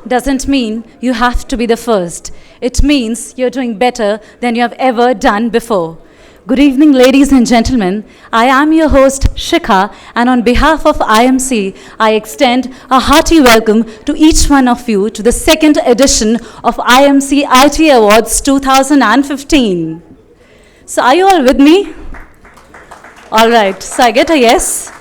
doesn't mean you have to be the first. It means you're doing better than you have ever done before. Good evening, ladies and gentlemen. I am your host, Shikha, and on behalf of IMC, I extend a hearty welcome to each one of you to the second edition of IMC IT Awards 2015. So are you all with me? All right, so I get a yes.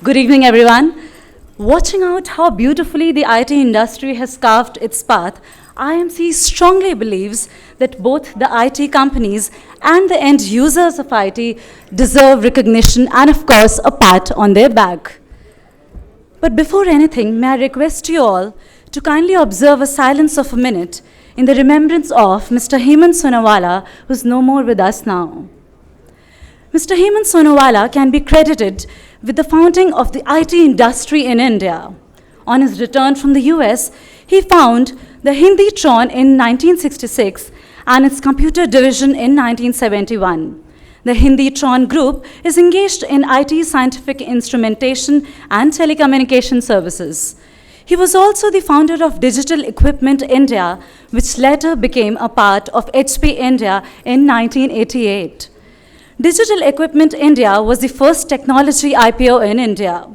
Good evening, everyone. Watching out how beautifully the IT industry has carved its path, IMC strongly believes that both the IT companies and the end users of IT deserve recognition and, of course, a pat on their back. But before anything, may I request you all to kindly observe a silence of a minute in the remembrance of Mr. Hemant Sonawala, who's no more with us now. Mr. Hemant Sonawala can be credited with the founding of the IT industry in India. On his return from the US, he founded the Hinditron in 1966 and its computer division in 1971. The Hinditron group is engaged in IT scientific instrumentation and telecommunication services. He was also the founder of Digital Equipment India, which later became a part of HP India in 1988. Digital Equipment India was the first technology IPO in India.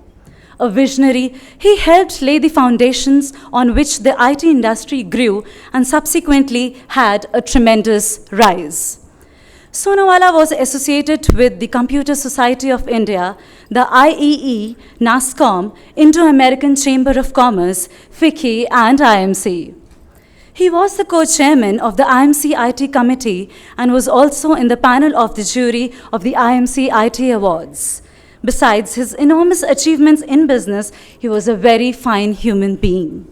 A visionary, he helped lay the foundations on which the IT industry grew and subsequently had a tremendous rise. Sonawala was associated with the Computer Society of India, the IEE, NASSCOM, Indo-American Chamber of Commerce, FICCI, and IMC. He was the co-chairman of the IMC IT Committee and was also in the panel of the jury of the IMC IT Awards. Besides his enormous achievements in business, he was a very fine human being.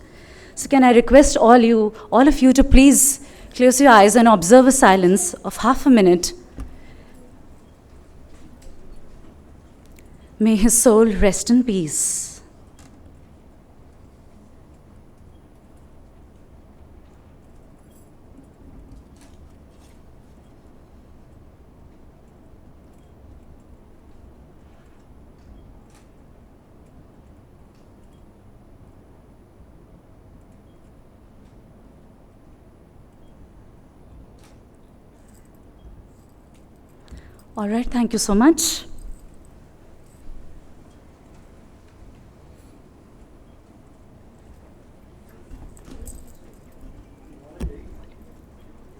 So can I request all of you to please close your eyes and observe a silence of half a minute. May his soul rest in peace. All right, thank you so much.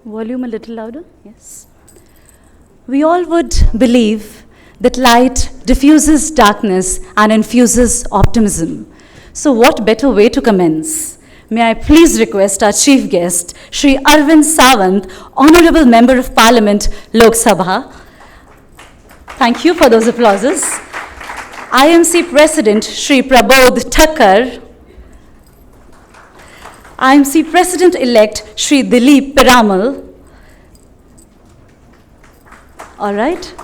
Volume a little louder, yes. We all would believe that light diffuses darkness and infuses optimism. So what better way to commence? May I please request our chief guest, Shri Arvind Sawant, Honorable Member of Parliament, Lok Sabha. Thank you for those applauses. IMC President, Shri Prabodh Thakkar. IMC President-elect, Shri Dilip Piramal. All right.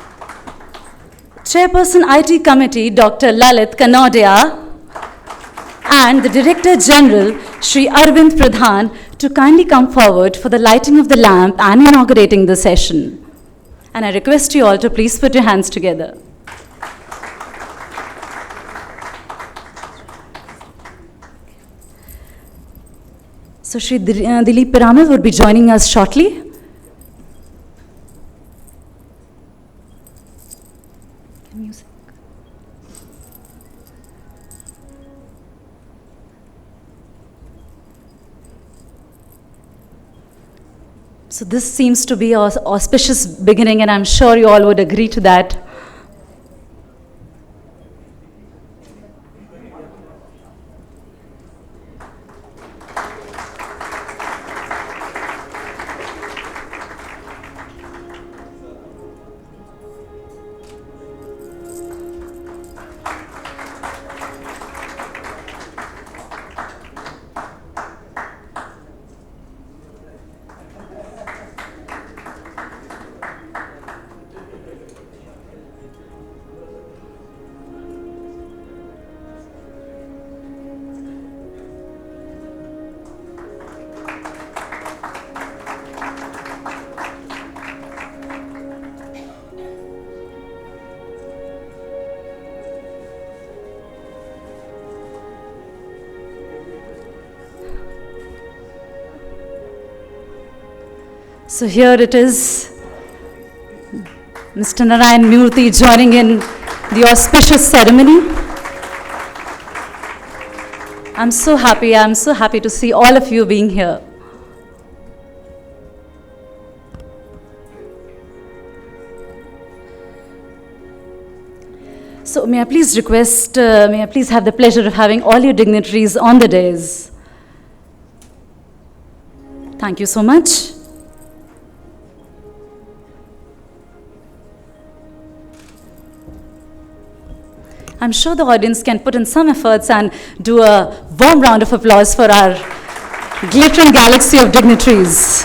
Chairperson IT Committee, Dr. Lalit Kanodia. And the Director General, Shri Arvind Pradhan, to kindly come forward for the lighting of the lamp and inaugurating the session. And I request you all to please put your hands together. So Shri Dilip Piramal would be joining us shortly. Music. So this seems to be an auspicious beginning, and I'm sure you all would agree to that. So here it is, Mr. Narayan Murthy joining in the auspicious ceremony. I'm so happy to see all of you being here. So may I please have the pleasure of having all your dignitaries on the dais. Thank you so much. I'm sure the audience can put in some efforts and do a warm round of applause for our glittering galaxy of dignitaries.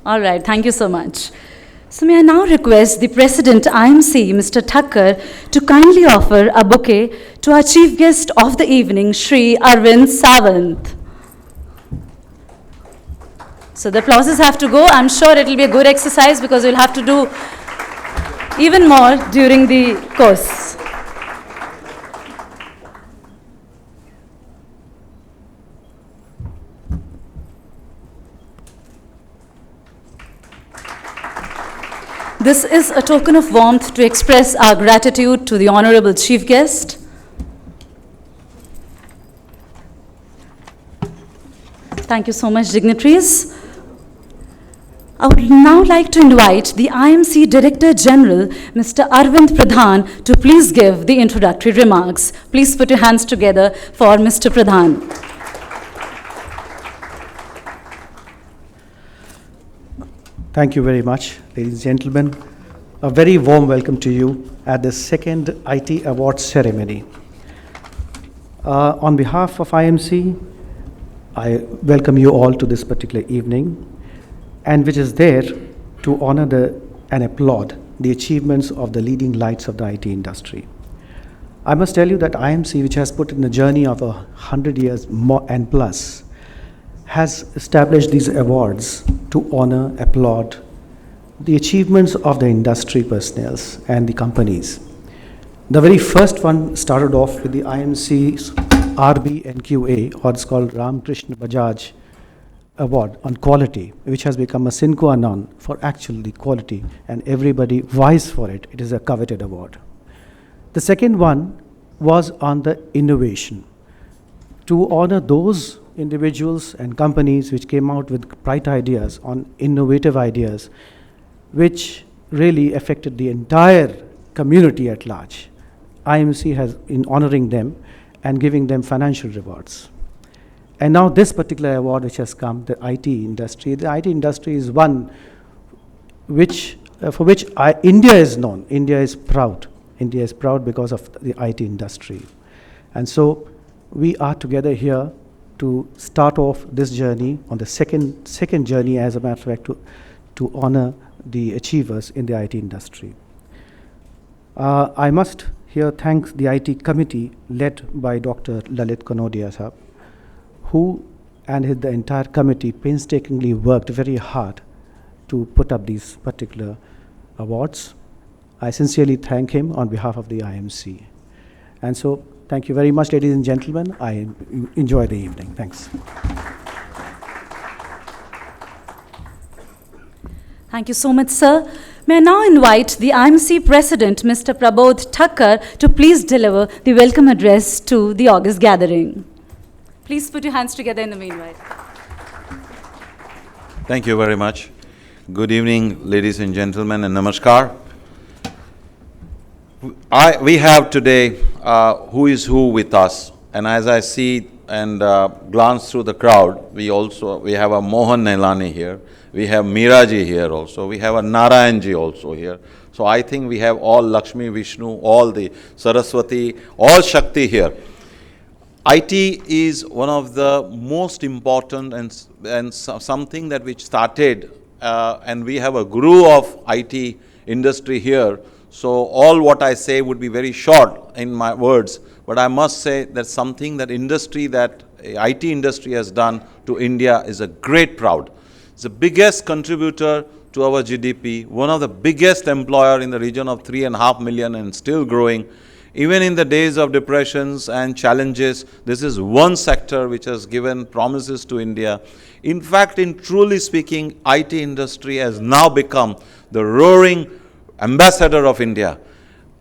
All right, thank you so much. So may I now request the President IMC, Mr. Thakkar, to kindly offer a bouquet to our chief guest of the evening, Shri Arvind Sawant. So the applauses have to go. I'm sure it will be a good exercise because we'll have to do even more during the course. This is a token of warmth to express our gratitude to the Honorable Chief Guest. Thank you so much, dignitaries. I would now like to invite the IMC Director General, Mr. Arvind Pradhan, to please give the introductory remarks. Please put your hands together for Mr. Pradhan. Thank you very much, ladies and gentlemen. A very warm welcome to you at the second IT Awards ceremony. On behalf of IMC, I welcome you all to this particular evening, and which is there to honor and applaud the achievements of the leading lights of the IT industry. I must tell you that IMC, which has put in a journey of 100 years more and plus, has established these awards to honor, applaud the achievements of the industry personnel and the companies. The very first one started off with the IMC's RBNQA, or it's called Ram Krishna Bajaj Award on quality, which has become a sine qua non for actually quality, and everybody vies for it. It is a coveted award. The second one was on the innovation, to honor those individuals and companies which came out with bright ideas on innovative ideas, which really affected the entire community at large. IMC has in honoring them and giving them financial rewards. And now this particular award which has come, the IT industry. The IT industry is one which, for which India is known. India is proud. India is proud because of the IT industry. And so we are together here to start off this journey on the second journey, as a matter of fact, to honor the achievers in the IT industry. I must here thank the IT committee led by Dr. Lalit Kanodia Sahab, who and the entire committee painstakingly worked very hard to put up these particular awards. I sincerely thank him on behalf of the IMC. And so, thank you very much, ladies and gentlemen. I enjoy the evening. Thanks. Thank you so much, sir. May I now invite the IMC President, Mr. Prabodh Thakkar, to please deliver the welcome address to the August gathering. Please put your hands together in the meanwhile. Thank you very much. Good evening, ladies and gentlemen, and namaskar. We have today who is who with us, and as I see and glance through the crowd, we have a Mohan Nailani here, we have Meeraji here also, we have a Narayanji also here. So I think we have all Lakshmi, Vishnu, all the Saraswati, all Shakti here. IT is one of the most important and something that which started, and we have a guru of IT industry here. So all what I say would be very short in my words, but I must say that something that IT industry has done to India is a great proud. It's the biggest contributor to our GDP, one of the biggest employer in the region of 3.5 million and still growing. Even in the days of depressions and challenges, this is one sector which has given promises to India. In fact, in truly speaking, IT industry has now become the roaring ambassador of India.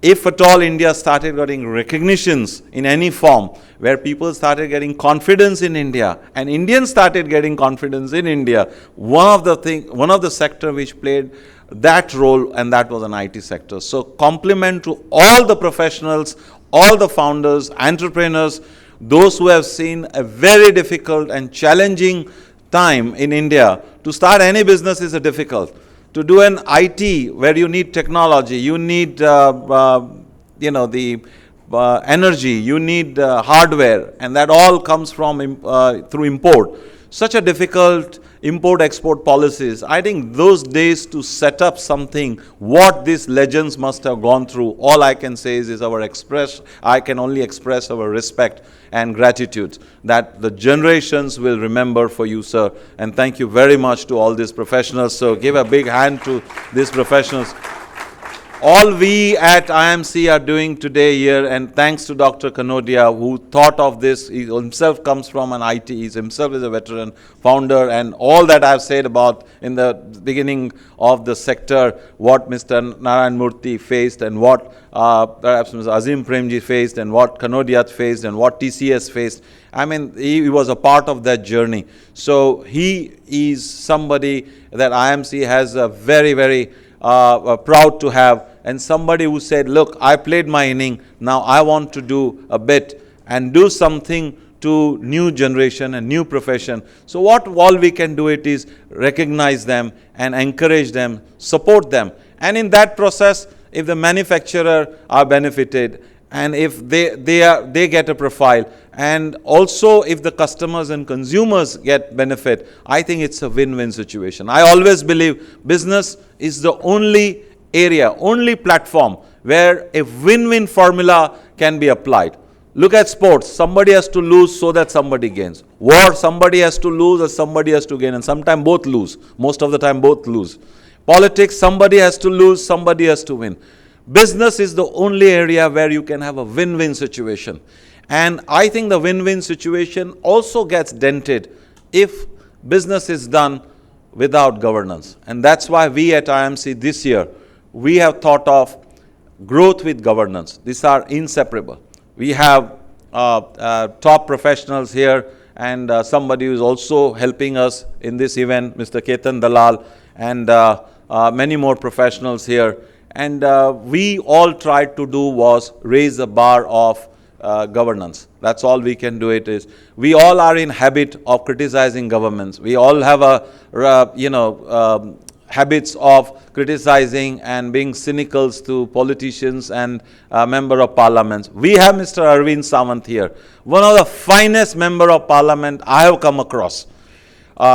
If at all India started getting recognitions in any form, where people started getting confidence in India and Indians started getting confidence in India, one of the sector which played that role, and that was an IT sector. So compliment to all the professionals, all the founders, entrepreneurs, those who have seen a very difficult and challenging time in India. To start any business is difficult. To do an IT where you need technology, you need the energy, you need hardware, and that all comes from through import. Such a difficult import-export policies. I think those days to set up something, what these legends must have gone through, all I can say is I can only express our respect and gratitude that the generations will remember for you, sir. And thank you very much to all these professionals. So give a big hand to these professionals. All we at IMC are doing today here, and thanks to Dr. Kanodia, who thought of this. He himself comes from an IT, he himself is a veteran, founder, and all that I've said about in the beginning of the sector, what Mr. Narayan Murthy faced, and what perhaps Mr. Azim Premji faced, and what Kanodia faced, and what TCS faced. I mean, he was a part of that journey. So he is somebody that IMC has a very, very proud to have, and somebody who said, look, I played my inning, now I want to do a bit and do something to new generation and new profession. So what all we can do it is recognize them and encourage them, support them. And in that process, if the manufacturer are benefited, and if they get a profile, and also if the customers and consumers get benefit, I think it's a win-win situation. I always believe business is the only area, only platform where a win-win formula can be applied. Look at sports. Somebody has to lose so that somebody gains. War, somebody has to lose or somebody has to gain, and sometimes both lose. Most of the time both lose. Politics, somebody has to lose, somebody has to win. Business is the only area where you can have a win-win situation. And I think the win-win situation also gets dented if business is done without governance. And that's why we at IMC this year, we have thought of growth with governance. These are inseparable. We have top professionals here, and somebody who is also helping us in this event, Mr. Ketan Dalal, and many more professionals here. And we all tried to do was raise the bar of governance. That's all we can do it is. We all are in habit of criticizing governments. We all have habits of criticizing and being cynical to politicians and member of parliaments. We have Mr. Arvind Sawant here, one of the finest member of parliament I have come across.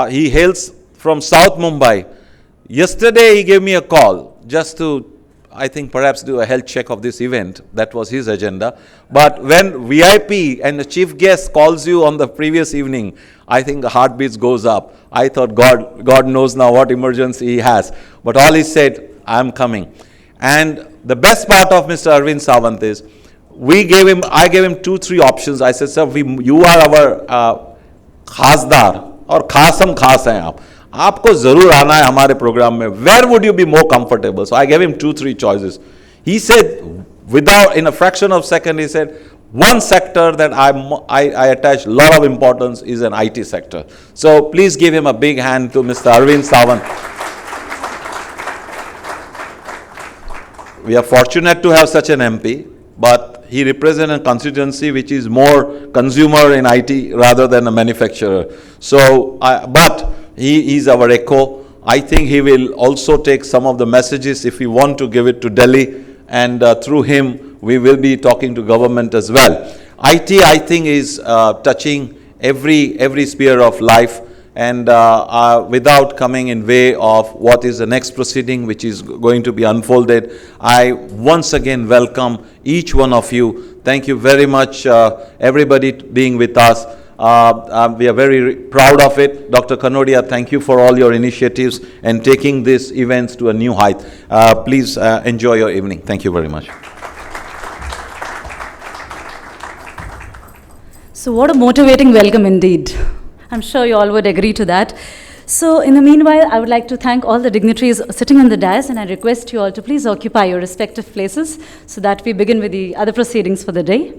He hails from South Mumbai. Yesterday he gave me a call just to, I think, perhaps do a health check of this event. That was his agenda. But when VIP and the chief guest calls you on the previous evening, I think the heartbeats goes up. I thought God knows now what emergency he has. But all he said, I'm coming. And the best part of Mr. Arvind Sawant is, I gave him 2-3 options. I said, sir, you are our khasdar, or khasam khas hai aap. आपको जरूर आना है हमारे programme में. Where would you be more comfortable? So I gave him 2-3 choices. He said, in a fraction of a second, he said, one sector that I attach a lot of importance is an IT sector. So please give him a big hand to Mr. Arvind Sawant. We are fortunate to have such an MP, but he represents a constituency which is more consumer in IT rather than a manufacturer. So, but he is our echo. I think he will also take some of the messages if we want to give it to Delhi, and through him we will be talking to government as well. IT, I think, is touching every sphere of life, and without coming in way of what is the next proceeding which is going to be unfolded, I once again welcome each one of you. Thank you very much, everybody being with us. We are very proud of it. Dr. Kanodia, thank you for all your initiatives and taking these events to a new height. Please enjoy your evening. Thank you very much. So, what a motivating welcome indeed. I'm sure you all would agree to that. So, in the meanwhile, I would like to thank all the dignitaries sitting on the dais, and I request you all to please occupy your respective places so that we begin with the other proceedings for the day.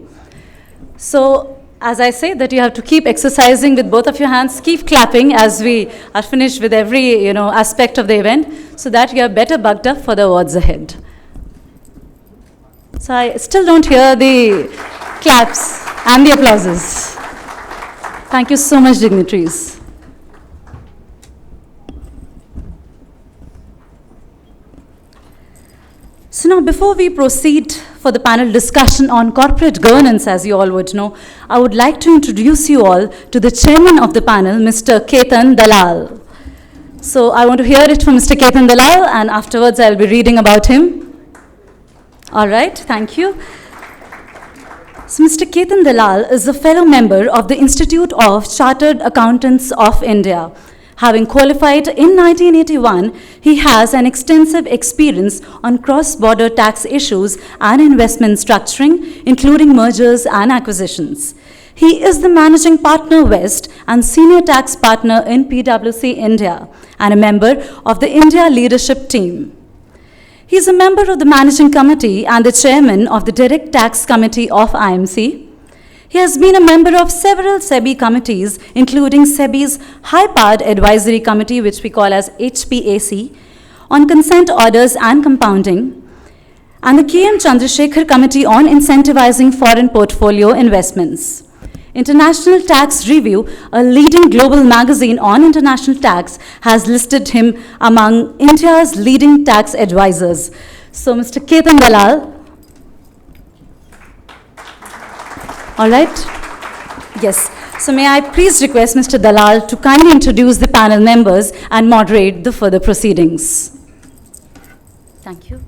So, as I say, that you have to keep exercising with both of your hands, keep clapping as we are finished with every aspect of the event, so that you are better bugged up for the awards ahead. So I still don't hear the claps and the applauses. Thank you so much, dignitaries. So now, before we proceed for the panel discussion on corporate governance, as you all would know, I would like to introduce you all to the chairman of the panel, Mr. Ketan Dalal. So I want to hear it from Mr. Ketan Dalal, and afterwards I'll be reading about him. All right, thank you. So Mr. Ketan Dalal is a fellow member of the Institute of Chartered Accountants of India. Having qualified in 1981, he has an extensive experience on cross-border tax issues and investment structuring, including mergers and acquisitions. He is the Managing Partner West and Senior Tax Partner in PwC India and a member of the India Leadership Team. He is a member of the Managing Committee and the Chairman of the Direct Tax Committee of IMC. He has been a member of several SEBI committees, including SEBI's High-Powered Advisory Committee, which we call as HPAC, on consent orders and compounding, and the KM Chandrasekhar Committee on incentivizing foreign portfolio investments. International Tax Review, a leading global magazine on international tax, has listed him among India's leading tax advisors. So, Mr. Ketan Dalal. All right? Yes. So may I please request Mr. Dalal to kindly introduce the panel members and moderate the further proceedings. Thank you.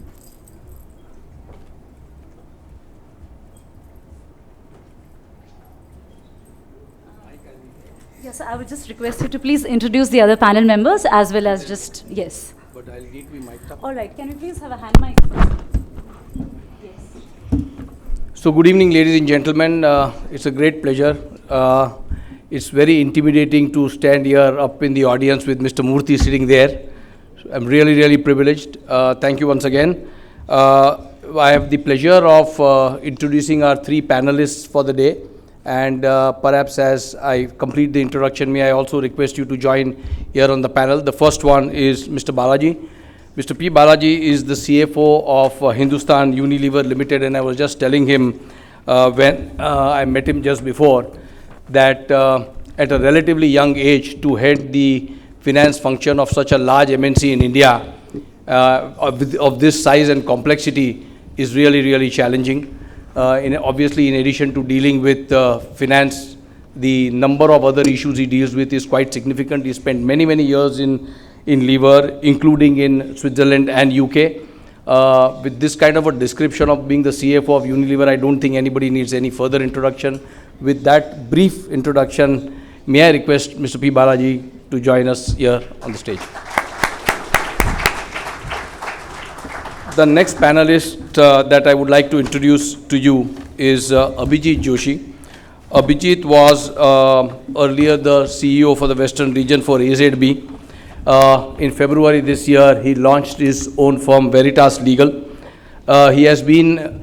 Yes, I would just request you to please introduce the other panel members as well as just, yes. But I'll need to be mic'd up. All right, can we please have a hand mic first? Yes. So good evening, ladies and gentlemen. It's a great pleasure. It's very intimidating to stand here up in the audience with Mr. Murthy sitting there. I'm really, really privileged. Thank you once again. I have the pleasure of introducing our three panelists for the day. And perhaps as I complete the introduction, may I also request you to join here on the panel. The first one is Mr. Balaji. Mr. P. Balaji is the CFO of Hindustan Unilever Limited, and I was just telling him when I met him just before that at a relatively young age to head the finance function of such a large MNC in India of this size and complexity is really, really challenging. Obviously, in addition to dealing with finance, the number of other issues he deals with is quite significant. He spent many, many years in Lever, including in Switzerland and UK. With this kind of a description of being the CFO of Unilever, I don't think anybody needs any further introduction. With that brief introduction, may I request Mr. P. Balaji to join us here on the stage. The next panelist that I would like to introduce to you is Abhijit Joshi. Abhijit was earlier the CEO for the Western region for AZB. In February this year, he launched his own firm, Veritas Legal. He has been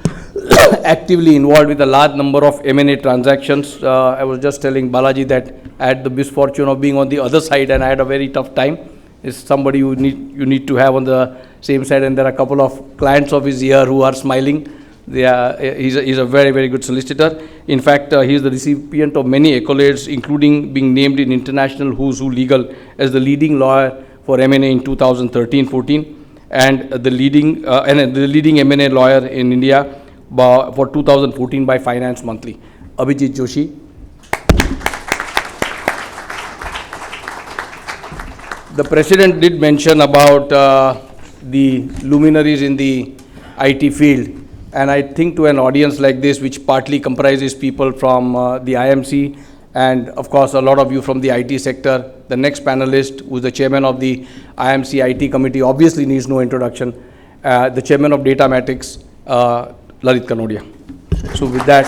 actively involved with a large number of M&A transactions. I was just telling Balaji that I had the misfortune of being on the other side and I had a very tough time. It's somebody you need to have on the same side, and there are a couple of clients of his here who are smiling. He's a very, very good solicitor. In fact, he is the recipient of many accolades, including being named in International Who's Who Legal as the leading lawyer for M&A in 2013-14, and the leading M&A lawyer in India for 2014 by Finance Monthly. Abhijit Joshi. The President did mention about the luminaries in the IT field, and I think to an audience like this, which partly comprises people from the IMC and of course a lot of you from the IT sector, the next panelist, who is the chairman of the IMC IT committee, obviously needs no introduction, the chairman of Datamatics, Lalit Kanodia. So with that,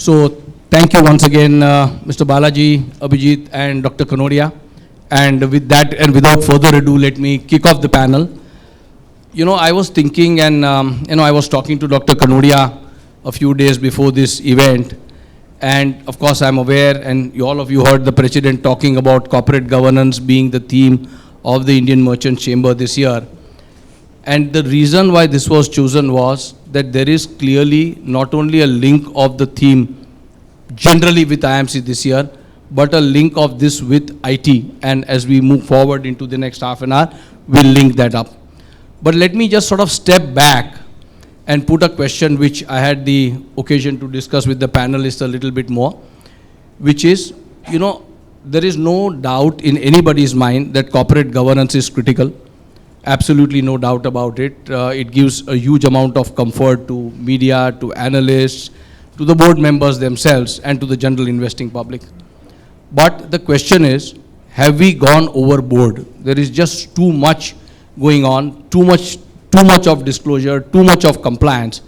So thank you once again, Mr. Balaji, Abhijit, and Dr. Kanodia. And with that, and without further ado, let me kick off the panel. You know, I was thinking, and I was talking to Dr. Kanodia a few days before this event, and of course, I'm aware, and all of you heard the President talking about corporate governance being the theme of the Indian Merchant Chamber this year. And the reason why this was chosen was that there is clearly not only a link of the theme generally with IMC this year, but a link of this with IT. And as we move forward into the next half an hour, we'll link that up. But let me just sort of step back and put a question which I had the occasion to discuss with the panelists a little bit more, which is, you know, there is no doubt in anybody's mind that corporate governance is critical. Absolutely no doubt about it. It gives a huge amount of comfort to media, to analysts, to the board members themselves, and to the general investing public. But the question is, have we gone overboard? There is just too much going on, too much of disclosure, too much of compliance.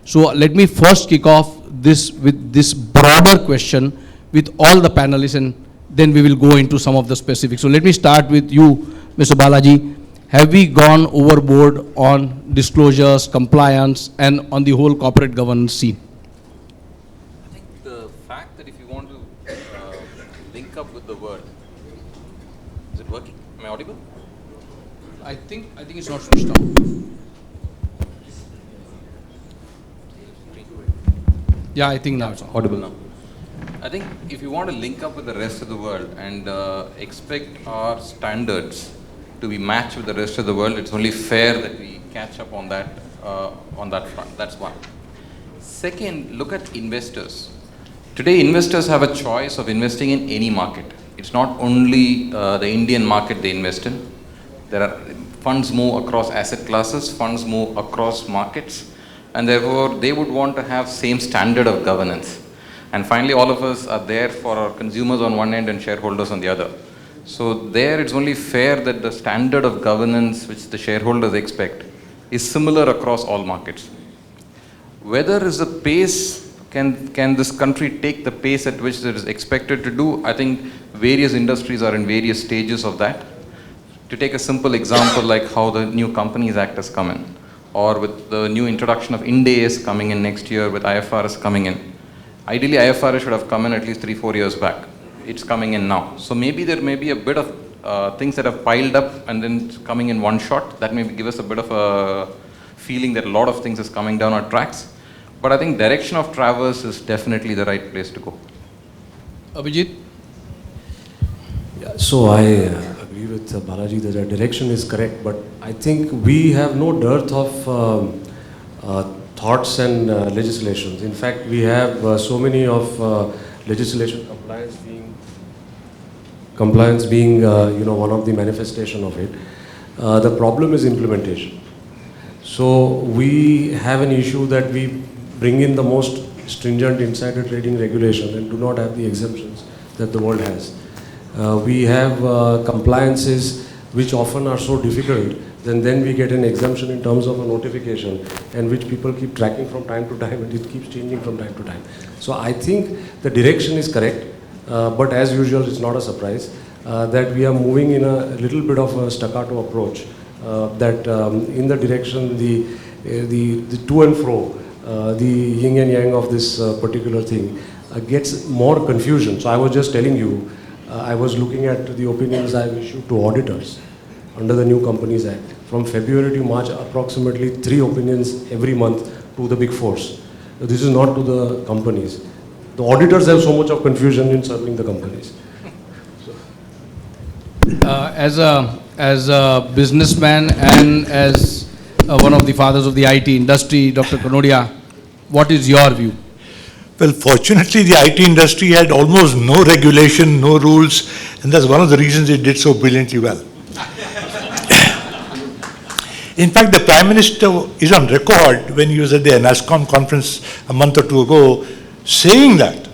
So let me first kick off this with this broader question with all the panelists, and then we will go into some of the specifics. So let me start with you, Mr. Balaji. Have we gone overboard on disclosures, compliance, and on the whole corporate governance scene? I think the fact that if you want to link up with the word, is it working? Am I audible? I think it's not switched on. Yeah, I think now it's on. Audible now. I think if you want to link up with the rest of the world and expect our standards to be matched with the rest of the world, it's only fair that we catch up on that front. That's one. Second, look at investors. Today, investors have a choice of investing in any market. It's not only the Indian market they invest in. There are funds move across asset classes, funds move across markets, and therefore they would want to have same standard of governance. And finally, all of us are there for our consumers on one end and shareholders on the other. So there, it's only fair that the standard of governance which the shareholders expect is similar across all markets. Whether is the pace, can this country take the pace at which it is expected to do? I think various industries are in various stages of that. To take a simple example like how the new Companies Act has come in, or with the new introduction of Ind AS coming in next year with IFRS coming in. Ideally, IFRS should have come in at least 3-4 years back. It's coming in now. So maybe there may be a bit of things that have piled up and then coming in one shot. That may give us a bit of a feeling that a lot of things is coming down our tracks. But I think direction of traverse is definitely the right place to go. Abhijit? Yeah, so I agree with Balaji that the direction is correct, but I think we have no dearth of thoughts and legislations. In fact, we have so many of legislation compliance being one of the manifestation of it. The problem is implementation. So we have an issue that we bring in the most stringent insider trading regulation and do not have the exemptions that the world has. We have compliances which often are so difficult, then we get an exemption in terms of a notification, and which people keep tracking from time to time, and it keeps changing from time to time. So I think the direction is correct, but as usual, it's not a surprise that we are moving in a little bit of a staccato approach, that in the direction, the to and fro, the yin and yang of this particular thing gets more confusion. So I was just telling you, I was looking at the opinions I've issued to auditors under the new Companies Act. From February to March, approximately 3 opinions every month to the big fours. This is not to the companies. The auditors have so much of confusion in serving the companies. As a businessman and as one of the fathers of the IT industry, Dr. Kanodia, what is your view? Well, fortunately, the IT industry had almost no regulation, no rules, and that's one of the reasons it did so brilliantly well. In fact, the Prime Minister is on record when he was at the NASSCOM conference a month or 2 ago, saying that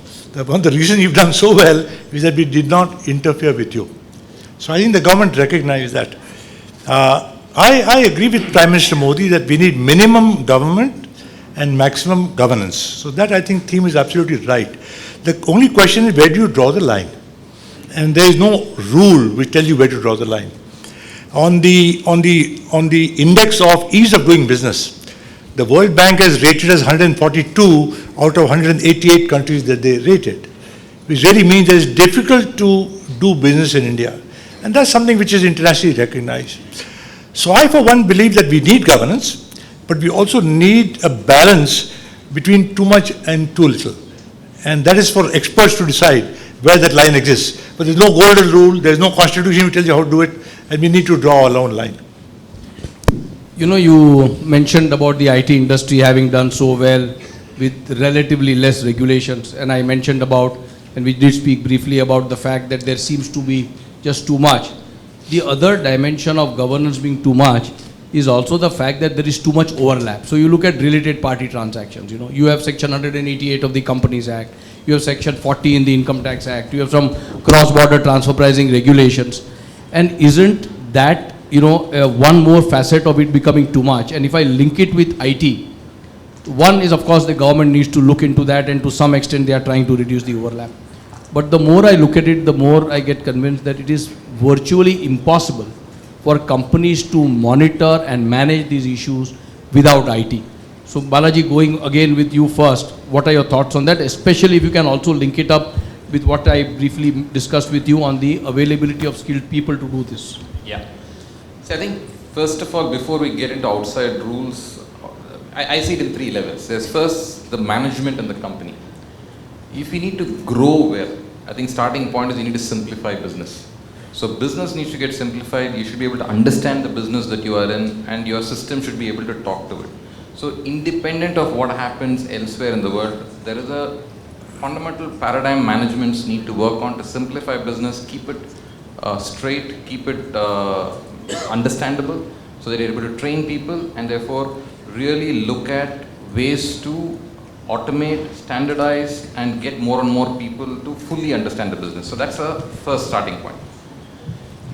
one of the reasons you've done so well is that we did not interfere with you. So I think the government recognized that. I agree with Prime Minister Modi that we need minimum government and maximum governance. So that, I think, theme is absolutely right. The only question is, where do you draw the line? And there is no rule which tells you where to draw the line. On the index of ease of doing business, the World Bank has rated as 142 out of 188 countries that they rated, which really means that it's difficult to do business in India. And that's something which is internationally recognized. So I, for one, believe that we need governance, but we also need a balance between too much and too little. And that is for experts to decide where that line exists. But there's no golden rule, there's no constitution which tells you how to do it, and we need to draw our own line. You know, you mentioned about the IT industry having done so well with relatively less regulations, and I mentioned about, and we did speak briefly about the fact that there seems to be just too much. The other dimension of governance being too much is also the fact that there is too much overlap. So you look at related party transactions, you have section 188 of the Companies Act, you have section 40 in the Income Tax Act, you have some cross-border transfer pricing regulations, and isn't that one more facet of it becoming too much? And if I link it with IT, one is, of course, the government needs to look into that, and to some extent they are trying to reduce the overlap. But the more I look at it, the more I get convinced that it is virtually impossible for companies to monitor and manage these issues without IT. So Balaji, going again with you first, what are your thoughts on that? Especially if you can also link it up with what I briefly discussed with you on the availability of skilled people to do this. Yeah. So I think, first of all, before we get into outside rules, I see it in three levels. There's first the management and the company. If you need to grow well, I think starting point is you need to simplify business. So business needs to get simplified. You should be able to understand the business that you are in, and your system should be able to talk to it. So independent of what happens elsewhere in the world, there is a fundamental paradigm managements need to work on to simplify business, keep it straight, keep it understandable, so that you're able to train people and therefore really look at ways to automate, standardize, and get more and more people to fully understand the business. So that's a first starting point.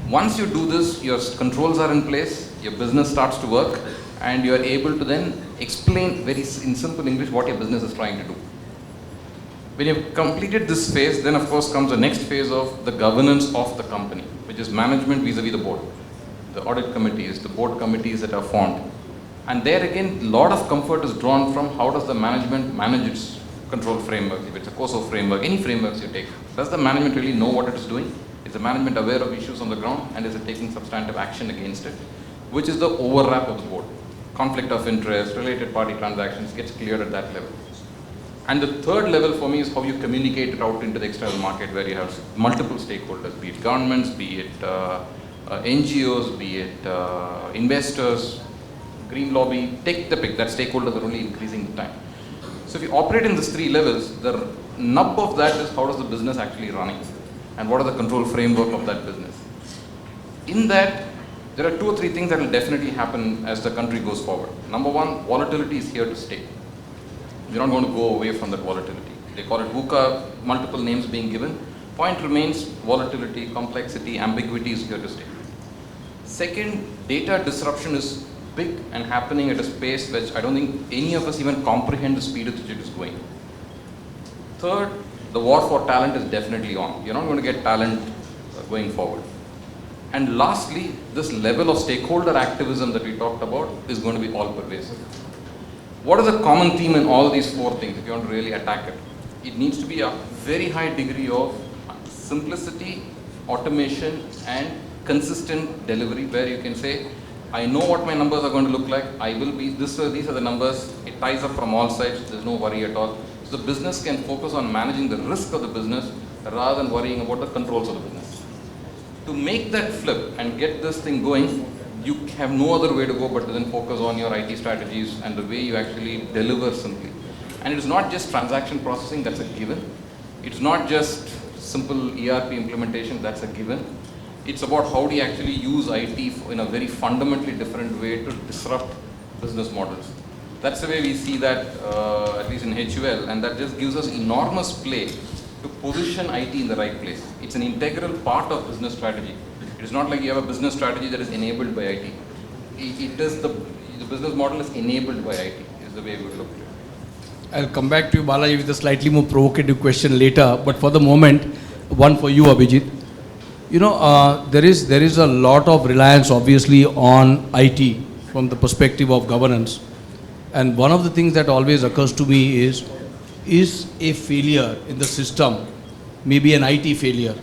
Once you do this, your controls are in place, your business starts to work, and you are able to then explain in simple English what your business is trying to do. When you've completed this phase, then of course comes the next phase of the governance of the company, which is management vis-a-vis the board, the audit committees, the board committees that are formed. And there again, a lot of comfort is drawn from how does the management manage its control framework, if it's a COSO framework, any frameworks you take. Does the management really know what it is doing? Is the management aware of issues on the ground, and is it taking substantive action against it? Which is the overlap of the board. Conflict of interest, related party transactions gets cleared at that level. And the third level for me is how you communicate it out into the external market, where you have multiple stakeholders, be it governments, be it NGOs, be it investors, green lobby, take the pick. That stakeholders are only increasing with time. So if you operate in these three levels, the nub of that is how does the business actually running, and what are the control framework of that business. In that, there are two or three things that will definitely happen as the country goes forward. Number one, volatility is here to stay. We're not going to go away from that volatility. They call it VUCA, multiple names being given. Point remains, volatility, complexity, ambiguity is here to stay. Second, data disruption is big and happening at a pace which I don't think any of us even comprehend the speed at which it is going. Third, the war for talent is definitely on. You're not going to get talent going forward. And lastly, this level of stakeholder activism that we talked about is going to be all pervasive. What is the common theme in all these four things if you want to really attack it? It needs to be a very high degree of simplicity, automation, and consistent delivery, where you can say, I know what my numbers are going to look like, I will be, these are the numbers, it ties up from all sides, there's no worry at all. So the business can focus on managing the risk of the business rather than worrying about the controls of the business. To make that flip and get this thing going, you have no other way to go but to then focus on your IT strategies and the way you actually deliver simply. And it's not just transaction processing, that's a given. It's not just simple ERP implementation, that's a given. It's about how do you actually use IT in a very fundamentally different way to disrupt business models. That's the way we see that, at least in HUL, and that just gives us enormous play to position IT in the right place. It's an integral part of business strategy. It's not like you have a business strategy that is enabled by IT. It is the business model is enabled by IT, is the way we would look at it. I'll come back to you, Balaji, with a slightly more provocative question later. But for the moment, one for you, Abhijit. You know, there is a lot of reliance, obviously, on IT from the perspective of governance. And one of the things that always occurs to me is a failure in the system, maybe an IT failure,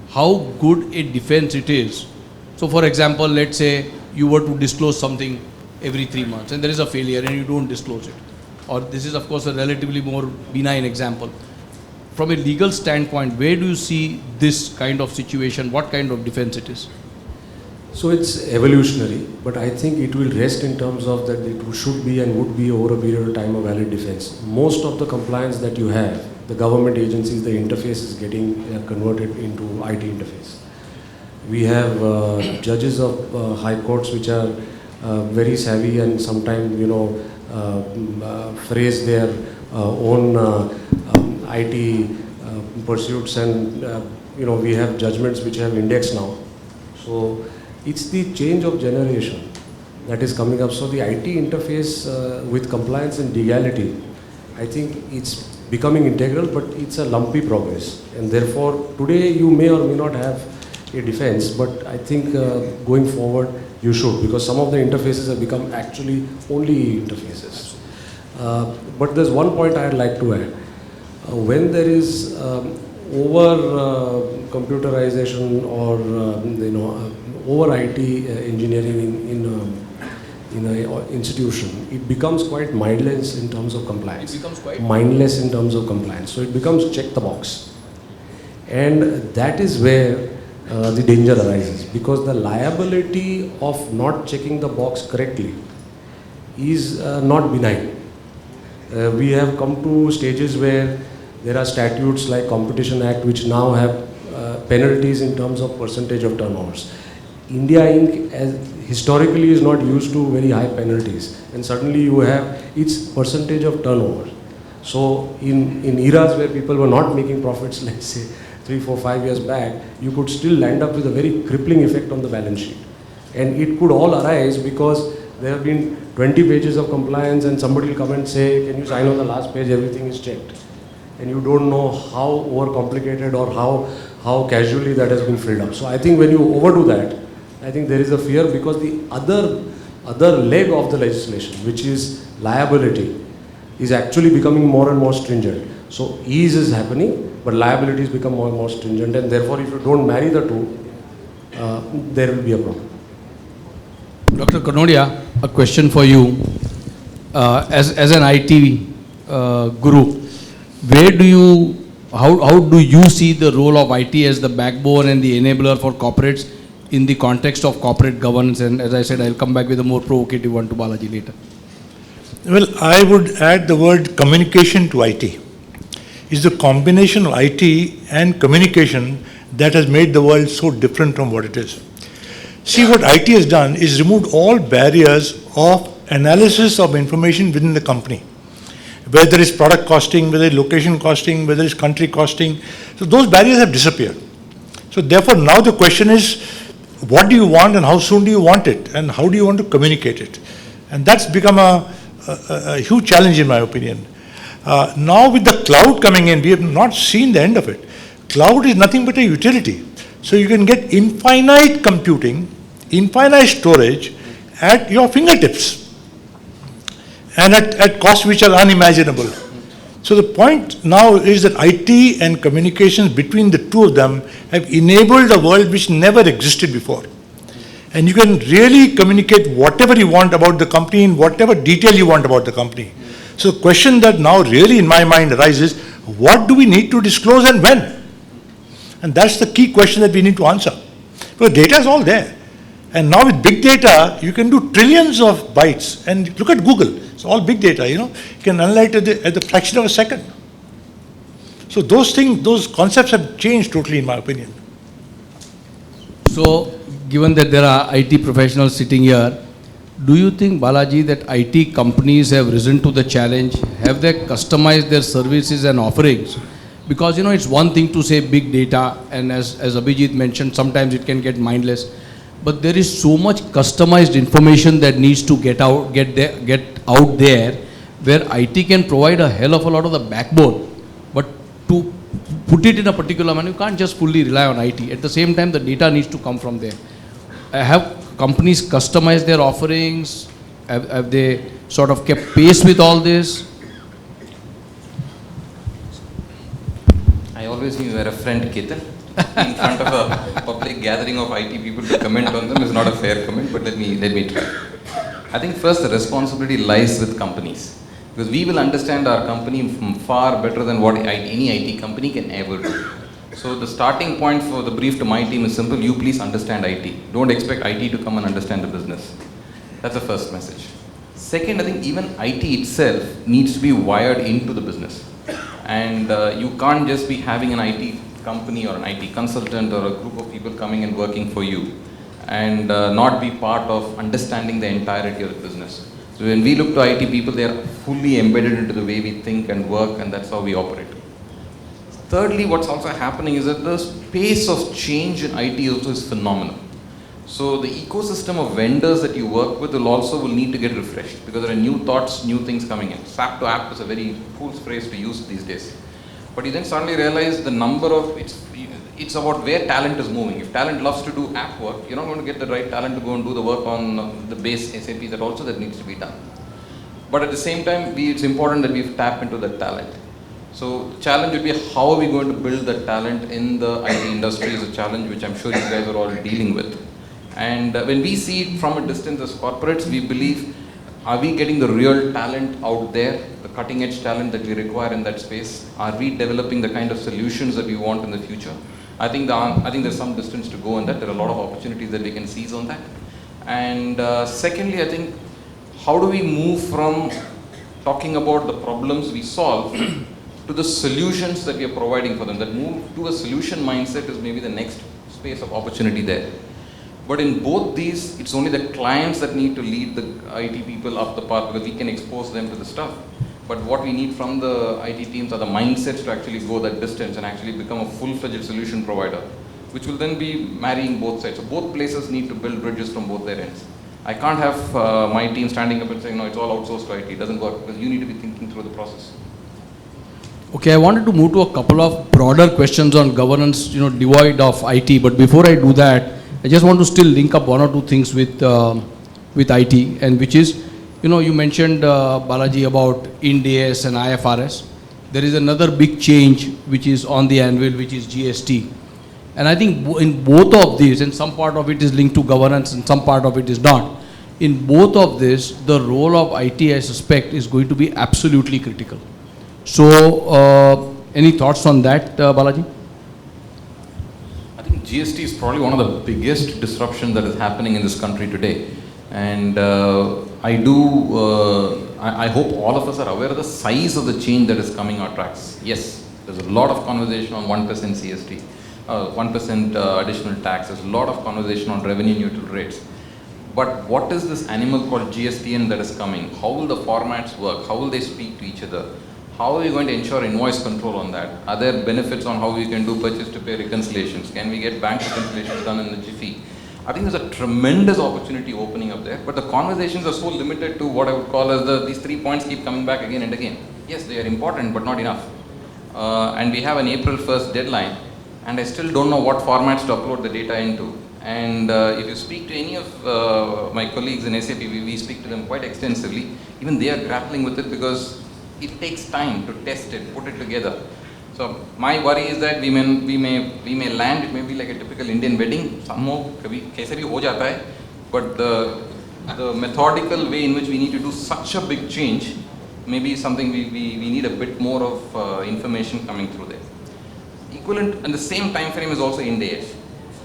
how good a defense it is. So, for example, let's say you were to disclose something every 3 months and there is a failure and you don't disclose it. Or this is, of course, a relatively more benign example. From a legal standpoint, where do you see this kind of situation? What kind of defense it is? So it's evolutionary, but I think it will rest in terms of that it should be and would be over a period of time a valid defense. Most of the compliance that you have, the government agencies, the interface is getting converted into IT interface. We have judges of high courts which are very savvy and sometimes, phrase their own IT pursuits, and we have judgments which have index now. So it's the change of generation that is coming up. So the IT interface with compliance and legality, I think it's becoming integral, but it's a lumpy progress. And therefore, today you may or may not have a defense, but I think going forward you should, because some of the interfaces have become actually only interfaces. But there's one point I'd like to add. When there is over computerization or over IT engineering in an institution, it becomes quite mindless in terms of compliance. It becomes quite mindless in terms of compliance. So it becomes check the box, and that is where the danger arises, because the liability of not checking the box correctly is not benign. We have come to stages where there are statutes like Competition Act which now have penalties in terms of percentage of turnovers. India Inc. historically is not used to very high penalties, and suddenly you have its percentage of turnover. So in eras where people were not making profits, let's say 3, 4, 5 years back, you could still land up with a very crippling effect on the balance sheet. And it could all arise because there have been 20 pages of compliance and somebody will come and say, can you sign on the last page, everything is checked. And you don't know how overcomplicated or how casually that has been filled up. So I think when you overdo that, I think there is a fear, because the other leg of the legislation, which is liability, is actually becoming more and more stringent. So ease is happening, but liabilities become more and more stringent, and therefore if you don't marry the two, there will be a problem. Dr. Kanodia, a question for you. As an IT guru, how do you see the role of IT as the backbone and the enabler for corporates in the context of corporate governance? And as I said, I'll come back with a more provocative one to Balaji later. Well, I would add the word communication to IT. It's the combination of IT and communication that has made the world so different from what it is. See, what IT has done is removed all barriers of analysis of information within the company. Whether it's product costing, whether it's location costing, whether it's country costing. So those barriers have disappeared. So therefore now the question is, what do you want and how soon do you want it? And how do you want to communicate it? And that's become a huge challenge in my opinion. Now with the cloud coming in, we have not seen the end of it. Cloud is nothing but a utility. So you can get infinite computing, infinite storage at your fingertips and at costs which are unimaginable. So the point now is that IT and communications between the two of them have enabled a world which never existed before. And you can really communicate whatever you want about the company in whatever detail you want about the company. So the question that now really in my mind arises, what do we need to disclose and when? And that's the key question that we need to answer. Because data is all there. And now with big data, you can do trillions of bytes. And look at Google. It's all big data, You can analyze at the fraction of a second. So those concepts have changed totally in my opinion. So, given that there are IT professionals sitting here, do you think, Balaji, that IT companies have risen to the challenge? Have they customized their services and offerings? Because, it's one thing to say big data, and as Abhijit mentioned, sometimes it can get mindless. But there is so much customized information that needs to get out there, where IT can provide a hell of a lot of the backbone, but to put it in a particular manner, you can't just fully rely on IT. At the same time, the data needs to come from there. Have companies customized their offerings? Have they sort of kept pace with all this? I always knew you were a friend, Ketan. In front of a public gathering of IT people to comment on them is not a fair comment, but let me try. I think first the responsibility lies with companies, because we will understand our company far better than what any IT company can ever do. So the starting point for the brief to my team is simple: you please understand IT. Don't expect IT to come and understand the business. That's the first message. Second, I think even IT itself needs to be wired into the business. And you can't just be having an IT company or an IT consultant or a group of people coming and working for you and not be part of understanding the entirety of the business. So when we look to IT people, they are fully embedded into the way we think and work, and that's how we operate. Thirdly, what's also happening is that the pace of change in IT also is phenomenal. So the ecosystem of vendors that you work with will need to get refreshed, because there are new thoughts, new things coming in. SAP to app is a very fool's phrase to use these days. But you then suddenly realize the number of, it's about where talent is moving. If talent loves to do app work, you're not going to get the right talent to go and do the work on the base SAP that needs to be done. But at the same time, it's important that we tap into that talent. So the challenge would be, how are we going to build that talent in the IT industry is a challenge which I'm sure you guys are all dealing with. And when we see it from a distance as corporates, we believe, are we getting the real talent out there, the cutting edge talent that we require in that space? Are we developing the kind of solutions that we want in the future? I think there's some distance to go in that. There are a lot of opportunities that we can seize on that. And secondly, I think, how do we move from talking about the problems we solve to the solutions that we are providing for them? That move to a solution mindset is maybe the next space of opportunity there. But in both these, it's only the clients that need to lead the IT people up the path, because we can expose them to the stuff. But what we need from the IT teams are the mindsets to actually go that distance and actually become a full-fledged solution provider, which will then be marrying both sides. So both places need to build bridges from both their ends. I can't have my team standing up and saying, no, it's all outsourced to IT. It doesn't work, because you need to be thinking through the process. Okay, I wanted to move to a couple of broader questions on governance, devoid of IT. But before I do that, I just want to still link up one or two things with IT, and which is, you mentioned, Balaji, about Ind AS and IFRS. There is another big change which is on the anvil, which is GST. And I think in both of these, and some part of it is linked to governance and some part of it is not, in both of this, the role of IT, I suspect, is going to be absolutely critical. So, any thoughts on that, Balaji? I think GST is probably one of the biggest disruptions that is happening in this country today. And I hope all of us are aware of the size of the change that is coming our tracks. Yes, there's a lot of conversation on 1% CST, 1% additional tax. There's a lot of conversation on revenue neutral rates. But what is this animal called GSTN that is coming? How will the formats work? How will they speak to each other? How are we going to ensure invoice control on that? Are there benefits on how we can do purchase to pay reconciliations? Can we get bank reconciliations done in the jiffy? I think there's a tremendous opportunity opening up there, but the conversations are so limited to what I would call as these 3 points keep coming back again and again. Yes, they are important, but not enough. And we have an April 1st deadline, and I still don't know what formats to upload the data into. And if you speak to any of my colleagues in SAP, we speak to them quite extensively. Even they are grappling with it, because it takes time to test it, put it together. So my worry is that we may land. It may be like a typical Indian wedding. Somehow, kaise bhi ho jata hai, but the methodical way in which we need to do such a big change, maybe something we need a bit more of information coming through there. Equivalent and the same time frame is also Ind AS,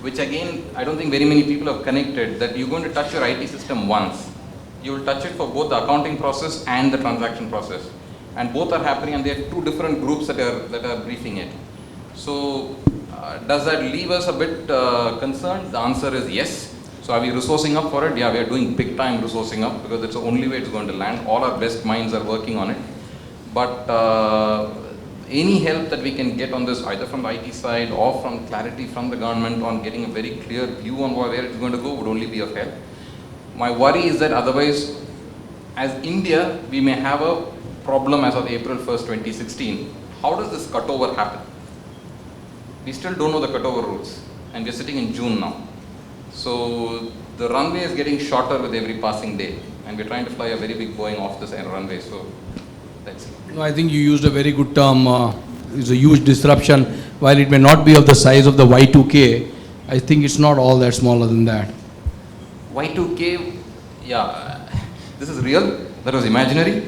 which again I don't think very many people have connected. That you're going to touch your IT system once, you will touch it for both the accounting process and the transaction process. And both are happening, and there are two different groups that are briefing it. So, does that leave us a bit concerned? The answer is yes. So, are we resourcing up for it? Yeah, we are doing big time resourcing up, because that's the only way it's going to land. All our best minds are working on it. But any help that we can get on this, either from the IT side or from clarity from the government on getting a very clear view on where it's going to go, would only be of help. My worry is that otherwise, as India, we may have a problem as of April 1st, 2016. How does this cutover happen? We still don't know the cutover routes, and we're sitting in June now. So the runway is getting shorter with every passing day, and we're trying to fly a very big Boeing off this runway. So that's it. No, I think you used a very good term. It's a huge disruption. While it may not be of the size of the Y2K, I think it's not all that smaller than that. Y2K, yeah, this is real. That was imaginary.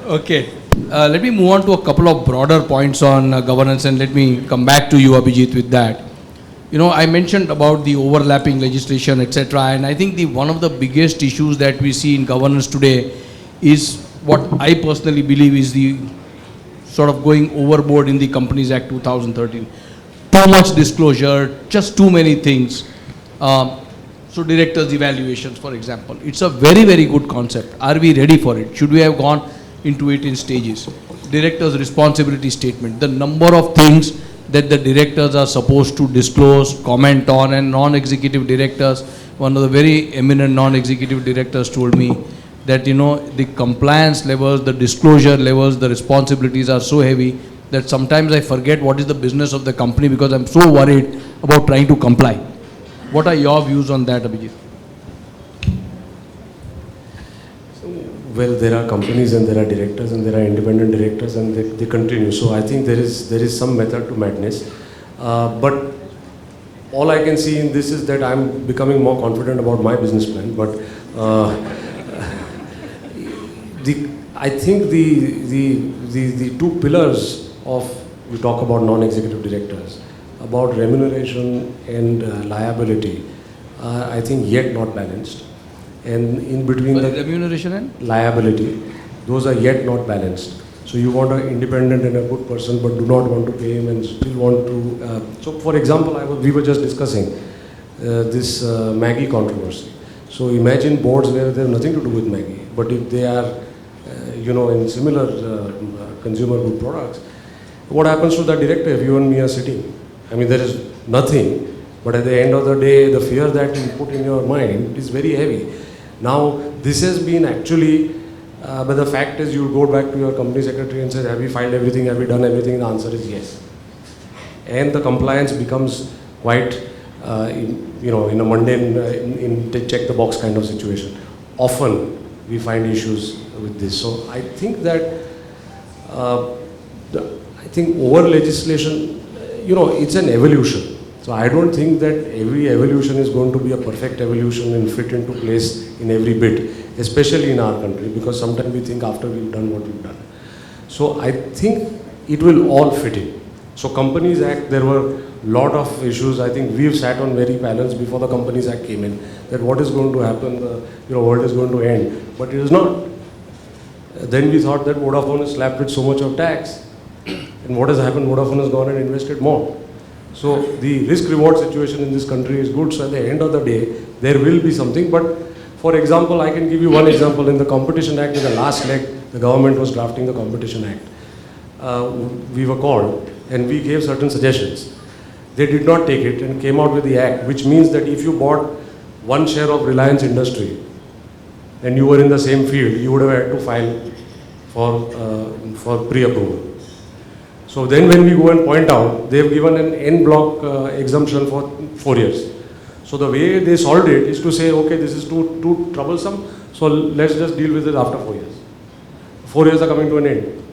Okay. Let me move on to a couple of broader points on governance, and let me come back to you, Abhijit, with that. You know, I mentioned about the overlapping legislation, etc., and I think one of the biggest issues that we see in governance today is what I personally believe is the sort of going overboard in the Companies Act 2013. Too much disclosure, just too many things. So directors' evaluations, for example. It's a very, very good concept. Are we ready for it? Should we have gone into it in stages? Directors' responsibility statement, the number of things that the directors are supposed to disclose, comment on, and non-executive directors, one of the very eminent non-executive directors told me that, you know, the compliance levels, the disclosure levels, the responsibilities are so heavy that sometimes I forget what is the business of the company because I'm so worried about trying to comply. What are your views on that, Abhijit? Well, there are companies and there are directors and there are independent directors and they continue. So I think there is some method to madness. But all I can see in this is that I'm becoming more confident about my business plan. But I think the two pillars of, we talk about non-executive directors, about remuneration and liability, I think yet not balanced. And in between the remuneration and liability, those are yet not balanced. So you want an independent and a good person, but do not want to pay him and still want to. So for example, we were just discussing this Maggi controversy. So imagine boards where they have nothing to do with Maggi, but if they are, in similar consumer good products, what happens to the director if you and me are sitting? I mean, there is nothing, but at the end of the day, the fear that you put in your mind is very heavy. Now, this has been actually, but the fact is you go back to your company secretary and say, have you filed everything, have you done everything? The answer is yes. And the compliance becomes quite, in a mundane, in check the box kind of situation. Often we find issues with this. So I think that, over legislation, it's an evolution. So I don't think that every evolution is going to be a perfect evolution and fit into place in every bit, especially in our country, because sometimes we think after we've done what we've done. So I think it will all fit in. So Companies Act, there were a lot of issues. I think we've sat on many panels before the Companies Act came in, that what is going to happen, the world is going to end, but it is not. Then we thought that Vodafone is slapped with so much of tax, and what has happened? Vodafone has gone and invested more. So the risk-reward situation in this country is good. So at the end of the day, there will be something. But for example, I can give you one example. In the Competition Act, in the last leg, the government was drafting the Competition Act. We were called and we gave certain suggestions. They did not take it and came out with the act, which means that if you bought one share of Reliance Industry and you were in the same field, you would have had to file for pre-approval. So then when we go and point out, they have given an en bloc exemption for 4 years. So the way they solved it is to say, okay, this is too troublesome, so let's just deal with it after 4 years. 4 years are coming to an end.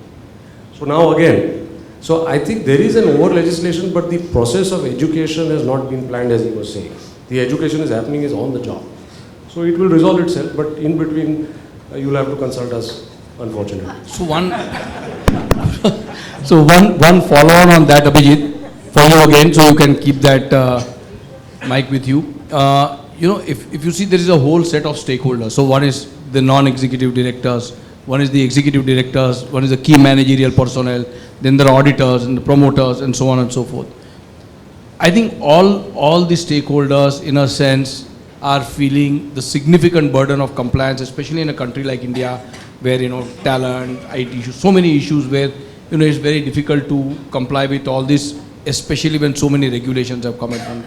So now again, so I think there is an over legislation, but the process of education has not been planned as he was saying. The education is happening is on the job. So it will resolve itself, but in between you'll have to consult us, unfortunately. So one follow-on on that, Abhijit, for you again, so you can keep that mic with you. If you see, there is a whole set of stakeholders. So one is the non-executive directors, one is the executive directors, one is the key managerial personnel, then there are auditors and the promoters and so on and so forth. I think all the stakeholders, in a sense, are feeling the significant burden of compliance, especially in a country like India, where, talent, IT issues, so many issues where, it's very difficult to comply with all this, especially when so many regulations have come and gone.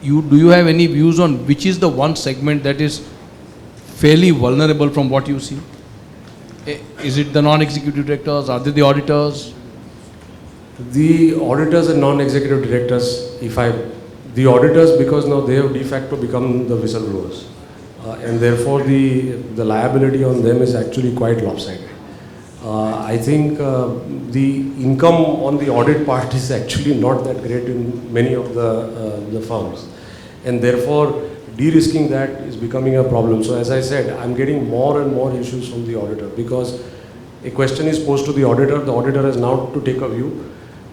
do you have any views on which is the one segment that is fairly vulnerable from what you see? Is it the non-executive directors? Are they the auditors? The auditors and non-executive directors, the auditors, because now they have de facto become the whistleblowers, and therefore the liability on them is actually quite lopsided. I think the income on the audit part is actually not that great in many of the firms, and therefore de-risking that is becoming a problem. So as I said, I'm getting more and more issues from the auditor, because a question is posed to the auditor has now to take a view.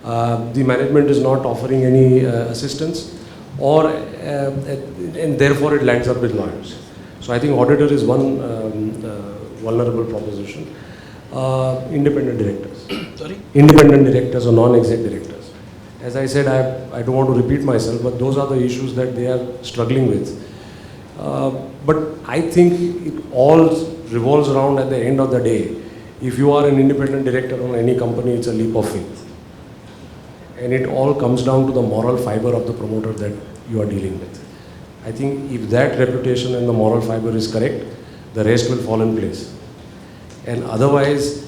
The management is not offering any assistance, and therefore it lands up with lawyers. So I think auditor is one vulnerable proposition. Independent directors. Sorry? Independent directors or non-exec directors. As I said, I don't want to repeat myself, but those are the issues that they are struggling with. But I think it all revolves around, at the end of the day, if you are an independent director on any company, it's a leap of faith. And it all comes down to the moral fiber of the promoter that you are dealing with. I think if that reputation and the moral fiber is correct, the rest will fall in place. And otherwise,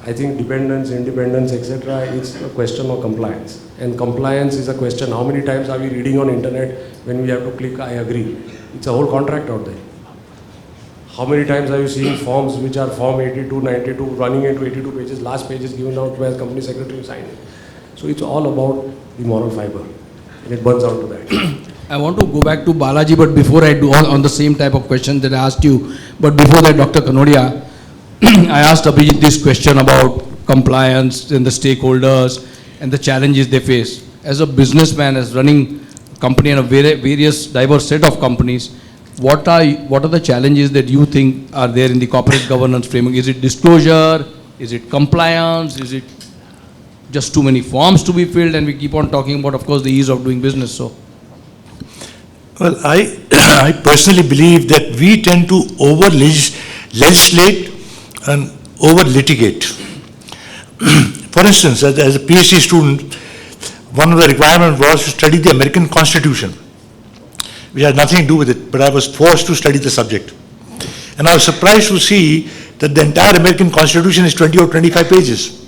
I think dependence, independence, etc., it's a question of compliance. And compliance is a question, how many times are we reading on internet when we have to click I agree? It's a whole contract out there. How many times are you seeing forms which are form 82, 92, running into 82 pages, last page is given out by the company secretary signing. So it's all about the moral fiber, and it burns out to that. I want to go back to Balaji, but before I do, on the same type of question that I asked you, but before that, Dr. Kanodia, I asked Abhijit this question about compliance and the stakeholders and the challenges they face. As a businessman, as running a company and a various diverse set of companies, what are the challenges that you think are there in the corporate governance framework? Is it disclosure? Is it compliance? Is it just too many forms to be filled? And we keep on talking about, of course, the ease of doing business. So, Well, I personally believe that we tend to over-legislate and over-litigate. For instance, as a PhD student, one of the requirements was to study the American Constitution, which had nothing to do with it, but I was forced to study the subject. And I was surprised to see that the entire American Constitution is 20 or 25 pages.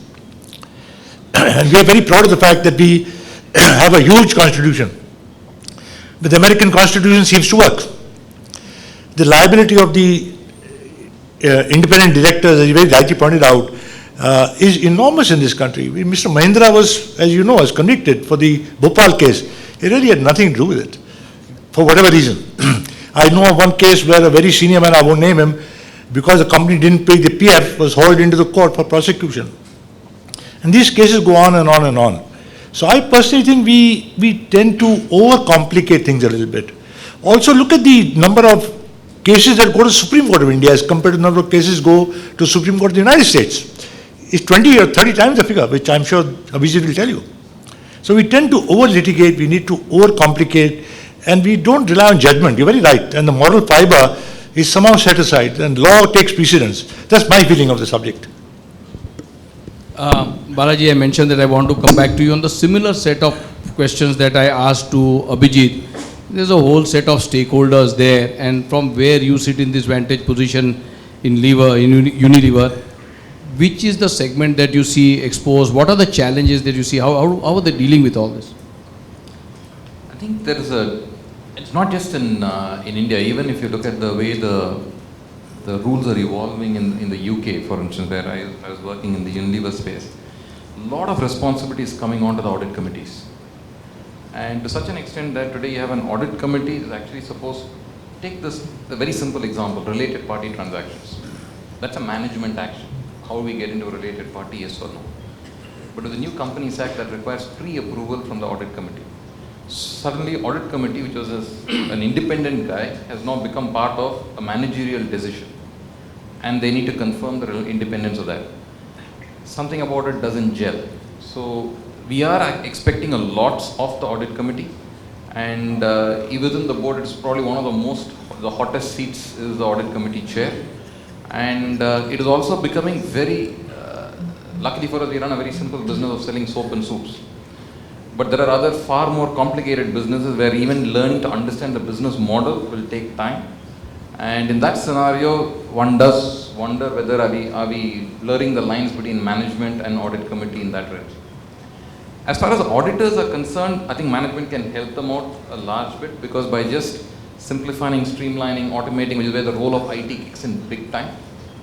And we are very proud of the fact that we have a huge constitution. But the American Constitution seems to work. The liability of the independent directors, as you very rightly pointed out, is enormous in this country. Mr. Mahindra was, as you know, was convicted for the Bhopal case. He really had nothing to do with it, for whatever reason. I know of one case where a very senior man, I won't name him, because the company didn't pay the PF, was hauled into the court for prosecution. And these cases go on and on and on. So I personally think we tend to overcomplicate things a little bit. Also look at the number of cases that go to Supreme Court of India as compared to the number of cases go to Supreme Court of the United States. It's 20 or 30 times the figure, which I'm sure Abhijit will tell you. So we tend to over-litigate, we need to over-complicate, and we don't rely on judgment. You're very right. And the moral fiber is somehow set aside, and law takes precedence. That's my feeling of the subject. Balaji, I mentioned that I want to come back to you on the similar set of questions that I asked to Abhijit. There's a whole set of stakeholders there, and from where you sit in this vantage position in Unilever, which is the segment that you see exposed? What are the challenges that you see? How are they dealing with all this? I think there is it's not just in India, even if you look at the way the rules are evolving in the UK, for instance, where I was working in the Unilever space, a lot of responsibility is coming onto the audit committees. And to such an extent that today you have an audit committee that is actually supposed to take a very simple example, related party transactions. That's a management action. How do we get into a related party, yes or no? But with the new Companies Act, that requires pre-approval from the audit committee. Suddenly, audit committee, which was an independent guy, has now become part of a managerial decision. And they need to confirm the independence of that. Something about it doesn't gel. So we are expecting a lot of the audit committee. And within the board, it's probably one of the hottest seats is the audit committee chair. And it is also becoming very, luckily for us, we run a very simple business of selling soap and soups. But there are other far more complicated businesses where even learning to understand the business model will take time. And in that scenario, one does wonder whether are we blurring the lines between management and audit committee in that range. As far as auditors are concerned, I think management can help them out a large bit, because by just simplifying, streamlining, automating, which is where the role of IT kicks in big time,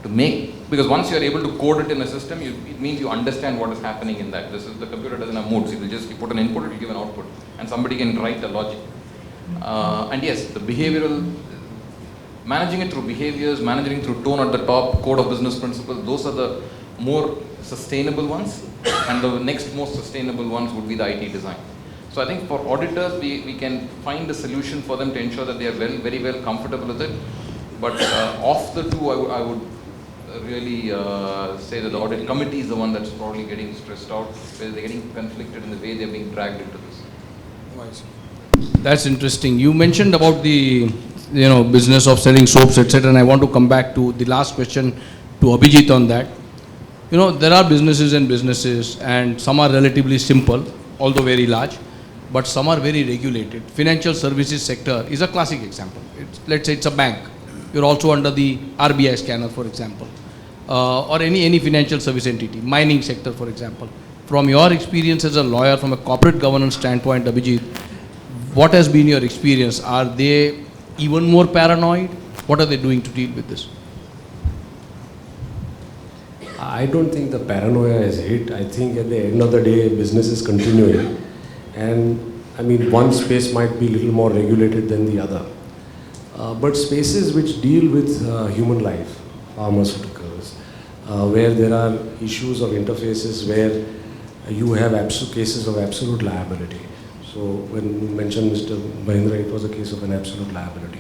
to make, because once you are able to code it in a system, it means you understand what is happening in that. This is, the computer doesn't have moods, it will just, you put an input, it will give an output, and somebody can write a logic. And yes, the behavioral, managing it through behaviors, managing through tone at the top, code of business principles, those are the more sustainable ones, and the next most sustainable ones would be the IT design. So I think for auditors, we can find a solution for them to ensure that they are very well comfortable with it. But of the two, I would really say that the audit committee is the one that's probably getting stressed out, where they're getting conflicted in the way they're being dragged into this. That's interesting. You mentioned about the business of selling soaps, etc. And I want to come back to the last question to Abhijit on that. There are businesses and businesses, and some are relatively simple, although very large, but some are very regulated. Financial services sector is a classic example. Let's say it's a bank. You're also under the RBI scanner, for example, or any financial service entity. Mining sector, for example. From your experience as a lawyer, from a corporate governance standpoint, Abhijit, what has been your experience? Are they even more paranoid? What are they doing to deal with this? I don't think the paranoia is hit. I think at the end of the day, business is continuing. And I mean, one space might be a little more regulated than the other. But spaces which deal with human life, pharmaceuticals, where there are issues of interfaces where you have cases of absolute liability. So when you mentioned Mr. Mahindra, it was a case of an absolute liability.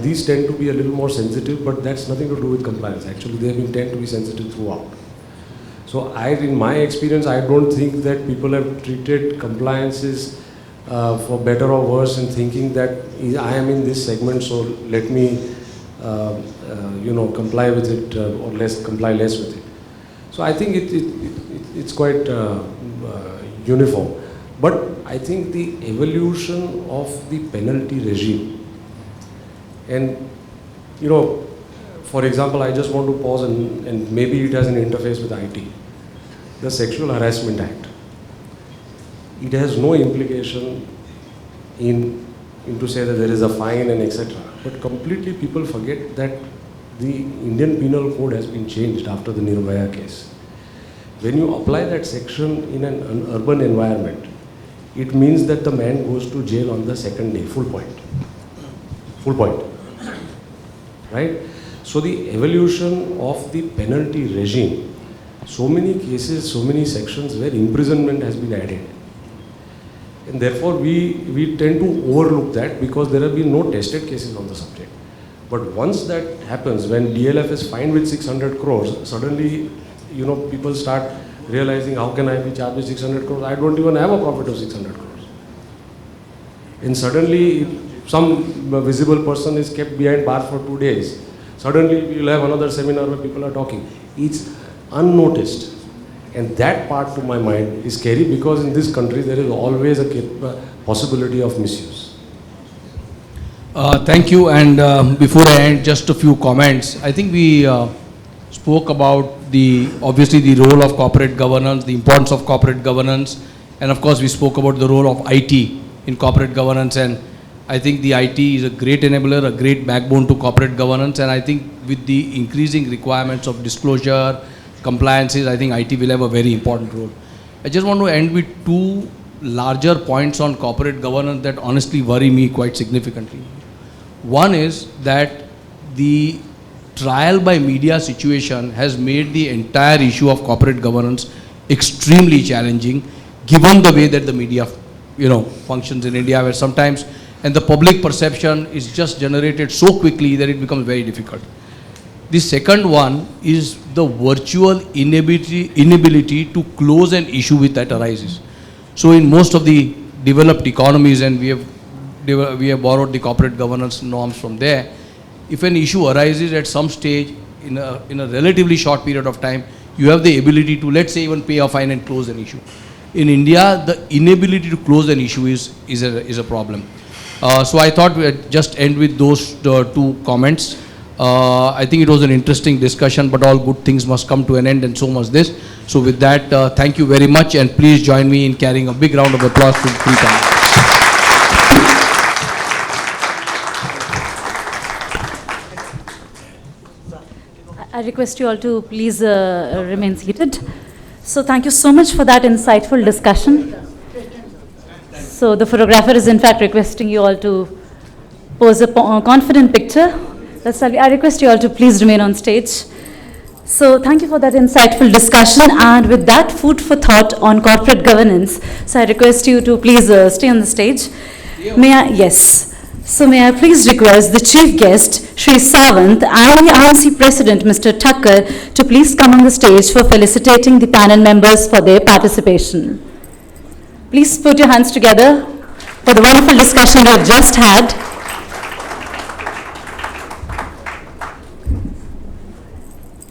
These tend to be a little more sensitive, but that's nothing to do with compliance. Actually, they tend to be sensitive throughout. So in my experience, I don't think that people have treated compliances for better or worse in thinking that I am in this segment, so let me, comply with it or comply less with it. So I think it's quite uniform. But I think the evolution of the penalty regime, and for example, I just want to pause and maybe it has an interface with IT. The Sexual Harassment Act. It has no implication into say that there is a fine and etc. But completely people forget that the Indian Penal Code has been changed after the Nirbhaya case. When you apply that section in an urban environment, it means that the man goes to jail on the second day, full point. Full point. Right? So the evolution of the penalty regime, so many cases, so many sections where imprisonment has been added. And therefore we tend to overlook that because there have been no tested cases on the subject. But once that happens, when DLF is fined with 600 crores, suddenly, people start realizing, how can I be charged with 600 crores? I don't even have a profit of 600 crores. And suddenly, some visible person is kept behind bar for 2 days. Suddenly, you'll have another seminar where people are talking. It's unnoticed. And that part, to my mind, is scary because in this country, there is always a possibility of misuse. Thank you. And before I end, just a few comments. I think we spoke about obviously the role of corporate governance, the importance of corporate governance, and of course we spoke about the role of IT in corporate governance, and I think the IT is a great enabler, a great backbone to corporate governance, and I think with the increasing requirements of disclosure, compliances, I think IT will have a very important role. I just want to end with two larger points on corporate governance that honestly worry me quite significantly. One is that the trial by media situation has made the entire issue of corporate governance extremely challenging, given the way that the media, functions in India, where sometimes, and the public perception is just generated so quickly that it becomes very difficult. The second one is the virtual inability to close an issue with that arises. So in most of the developed economies, and we have borrowed the corporate governance norms from there, if an issue arises at some stage in a relatively short period of time, you have the ability to, let's say, even pay a fine and close an issue. in India, the inability to close an issue is a problem. So I thought we'd just end with those two comments. I think it was an interesting discussion, but all good things must come to an end, and so must this. So with that, thank you very much, and please join me in carrying a big round of applause to Preetam. I request you all to please remain seated. So thank you so much for that insightful discussion. So the photographer is in fact requesting you all to pose a confident picture. I request you all to please remain on stage. So thank you for that insightful discussion, and with that, food for thought on corporate governance. So I request you to please stay on the stage. So may I please request the chief guest, Shri Sawant, and the IMC President, Mr. Thakkar, to please come on the stage for felicitating the panel members for their participation. Please put your hands together for the wonderful discussion we have just had.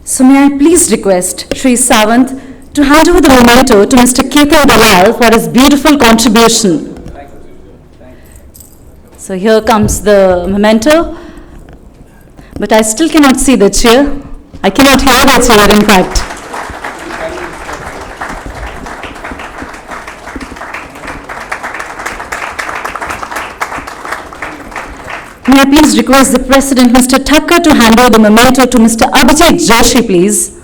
So may I please request Shri Sawant to hand over the memento to Mr. Ketan Dalal for his beautiful contribution. So here comes the memento, but I still cannot see the cheer. I cannot hear the cheer, in fact. May I please request the President, Mr. Thakkar, to hand over the memento to Mr. Abhijit Joshi, please.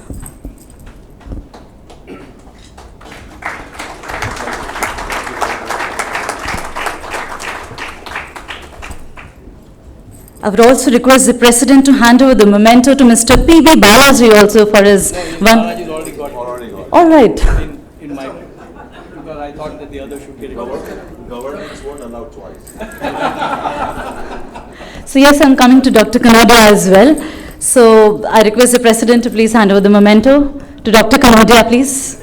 I would also request the President to hand over the memento to Mr. P.B. Balaji also for his Balaji's already got it. All right. In my, because I thought that the other should get it. Governance won't allow twice. So yes, I'm coming to Dr. Kanodia as well. So I request the President to please hand over the memento to Dr. Kanodia, please.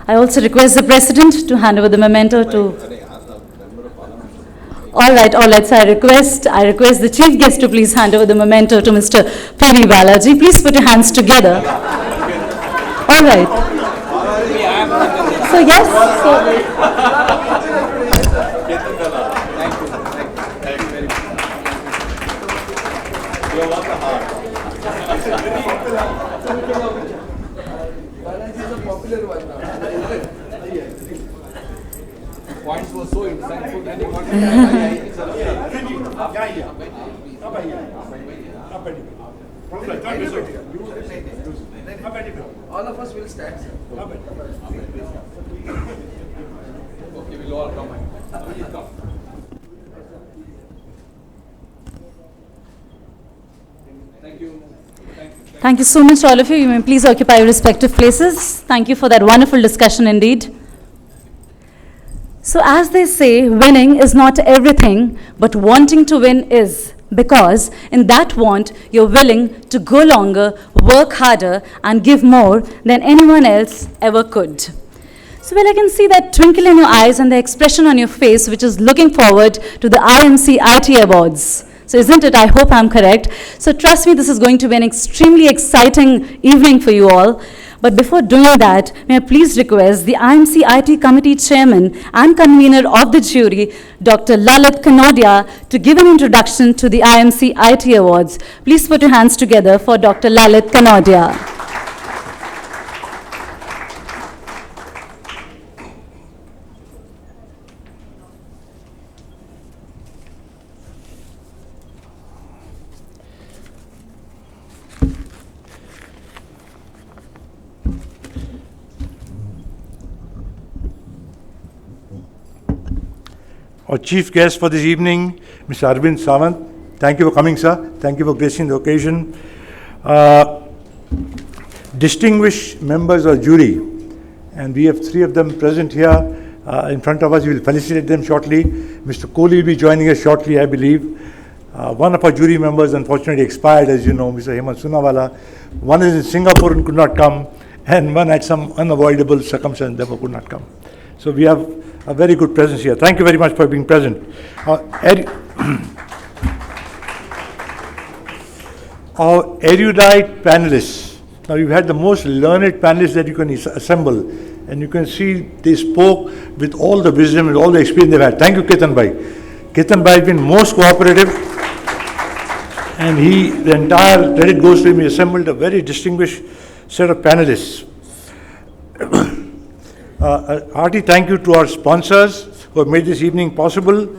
I also request the President to hand over the memento to... All right. So I request the Chief Guest to please hand over the memento to Mr. P.B. Balaji. Please put your hands together. All right. So yes. Points were so insightful that they got all of us will stand, sir. Okay, we'll all come. Thank you. Thank you so much, all of you. You may please occupy your respective places. Thank you for that wonderful discussion indeed. So as they say, winning is not everything, but wanting to win is. Because in that want, you're willing to go longer, work harder, and give more than anyone else ever could. So well, I can see that twinkle in your eyes and the expression on your face, which is looking forward to the IMC IT Awards. So isn't it? I hope I'm correct. So trust me, this is going to be an extremely exciting evening for you all. But before doing that, may I please request the IMC IT Committee Chairman and Convener of the jury, Dr. Lalit Kanodia, to give an introduction to the IMC IT Awards. Please put your hands together for Dr. Lalit Kanodia. Our chief guest for this evening, Mr. Arvind Sawant. Thank you for coming, sir. Thank you for gracing the occasion. Distinguished members of jury, and we have 3 of them present here in front of us. We will felicitate them shortly. Mr. Kohli will be joining us shortly, I believe. One of our jury members unfortunately expired, as you know, Mr. Hemant Sunawala. One is in Singapore and could not come, and one had some unavoidable circumstance, therefore could not come. So we have a very good presence here. Thank you very much for being present. our erudite panelists. Now, you've had the most learned panelists that you can assemble, and you can see they spoke with all the wisdom and all the experience they've had. Thank you, Ketan Bhai. Ketan Bhai has been most cooperative, and the entire credit goes to him. He assembled a very distinguished set of panelists. Hearty thank you to our sponsors who have made this evening possible.